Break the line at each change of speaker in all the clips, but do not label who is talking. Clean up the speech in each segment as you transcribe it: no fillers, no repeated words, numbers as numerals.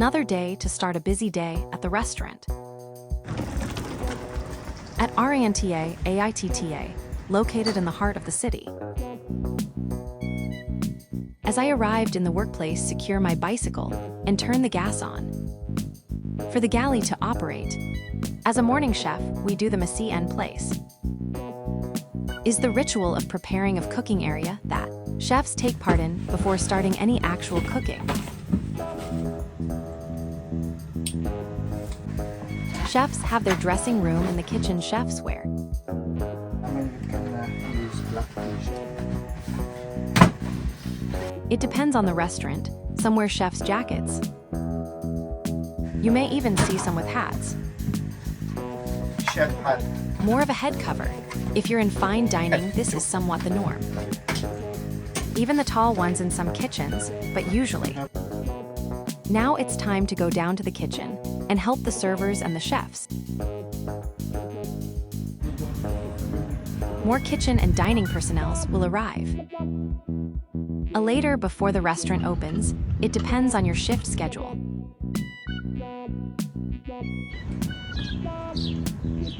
Another day to start a busy day at the restaurant. At Ranta, Aitta, located in the heart of the city. As I arrived in the workplace, secure my bicycle and turn the gas on. For the galley to operate, as a morning chef, we do the mise en place. Is the ritual of preparing of cooking area that chefs take part in before starting any actual cooking. Chefs have their dressing room in the kitchen chefs wear. It depends on the restaurant. Some wear chef's jackets. You may even see some with hats.
Chef hat.
More of a head cover. If you're in fine dining, this is somewhat the norm. Even the tall ones in some kitchens, but usually. Now it's time to go down to the kitchen and help the servers and the chefs. More kitchen and dining personnel will arrive. A later before the restaurant opens, it depends on your shift schedule.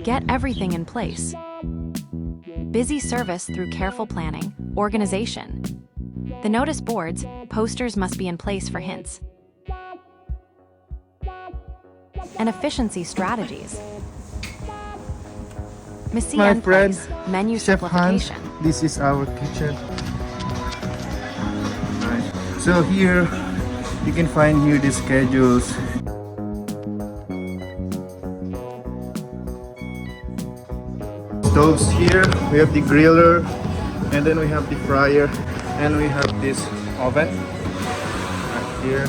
Get everything in place. Busy service through careful planning, organization. The notice boards, posters must be in place for hints. And efficiency strategies. Mise en place, menu
Chef Hans,
simplification.
this is our kitchen. Right. So here, you can find here the schedules. Stoves here, we have the griller, and then we have the fryer, and we have this oven right here.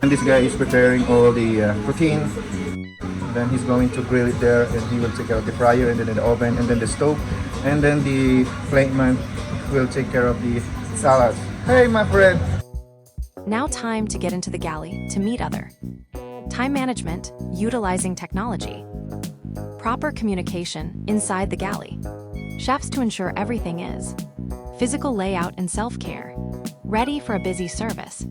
And this guy is preparing all the protein. Then he's going to grill it there, and he will take care of the fryer, and then the oven, and then the stove, and then the plate man will take care of the salad. Hey, my friend!
Now time to get into the galley to meet other. Time management, utilizing technology. Proper communication inside the galley. Chefs to ensure everything is. Physical layout and self-care. Ready for a busy service.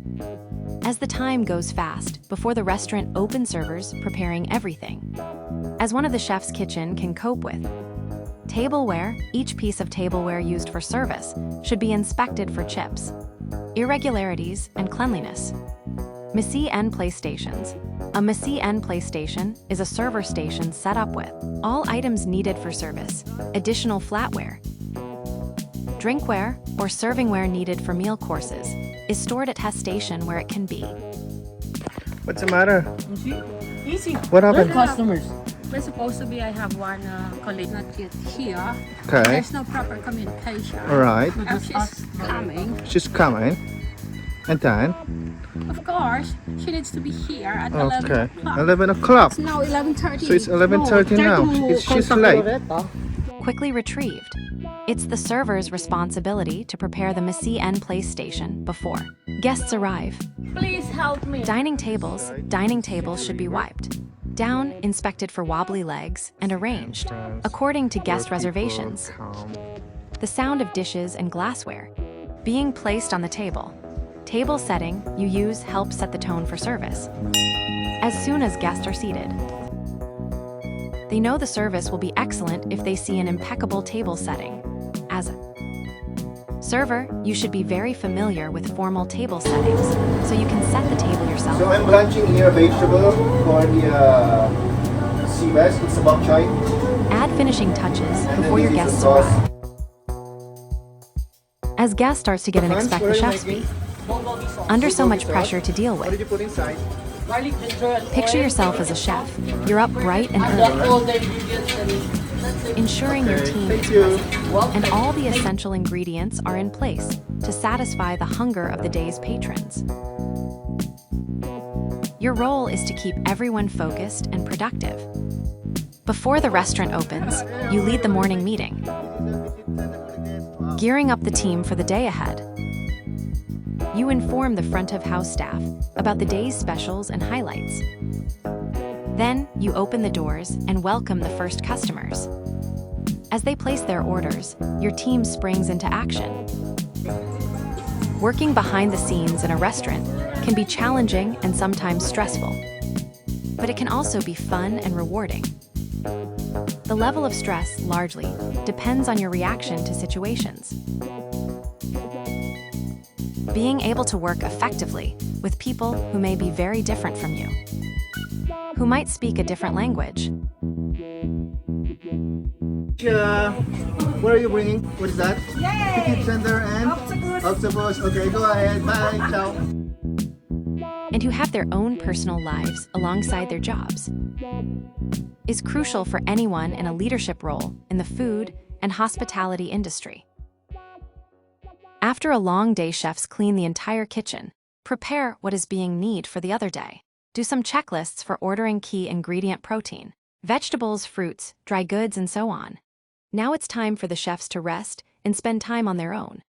As the time goes fast, before the restaurant open servers preparing everything. As one of the chef's kitchen can cope with. Tableware, each piece of tableware used for service should be inspected for chips, irregularities, and cleanliness. Mise en place stations. A mise en place station is a server station set up with all items needed for service, additional flatware. Drinkware or servingware needed for meal courses is stored at test station where it can be.
What's the matter?
Easy.
What happened?
Customers. We're supposed to be, I have one colleague not yet here.
Okay.
There's no proper communication.
Alright.
She's coming.
She's coming. And then?
Of course, she needs to be here at
Okay.
11 o'clock.
11 o'clock.
It's now 11:30.
So it's 11:30 now. She's late.
Quickly retrieved. It's the server's responsibility to prepare the mise en place station before guests arrive.
Please help me.
Dining tables should be wiped. Down, inspected for wobbly legs, and arranged according to guest reservations. The sound of dishes and glassware being placed on the table. Table setting you use helps set the tone for service. As soon as guests are seated, they know the service will be excellent if they see an impeccable table setting. As a server, you should be very familiar with formal table settings, so you can set the table yourself.
So I'm blanching here vegetable for the sea bass. It's a bok choy.
Add finishing touches
And
before your
then this
guests
is the sauce.
arrive. As guests starts to get and
Hans,
expect
what
the
are you
chef's
making?
speed. Under so much pressure to deal
What did
with.
you put inside?
Picture yourself as a chef. You're up bright and early, ensuring your team is
Thank you.
present, and all the essential ingredients are in place to satisfy the hunger of the day's patrons. Your role is to keep everyone focused and productive. Before the restaurant opens, you lead the morning meeting, gearing up the team for the day ahead. You inform the front of house staff about the day's specials and highlights. Then, you open the doors and welcome the first customers. As they place their orders, your team springs into action. Working behind the scenes in a restaurant, can be challenging and sometimes stressful, but it can also be fun and rewarding. The level of stress largely depends on your reaction to situations. Being able to work effectively with people who may be very different from you, who might speak a different language.
What are you bringing? What is that? Ticket tender and octopus. Okay, go ahead. Bye. Ciao.
And who have their own personal lives alongside their jobs, is crucial for anyone in a leadership role in the food and hospitality industry. After a long day, chefs clean the entire kitchen, prepare what is being needed for the other day, do some checklists for ordering key ingredient protein, vegetables, fruits, dry goods, and so on. Now it's time for the chefs to rest and spend time on their own.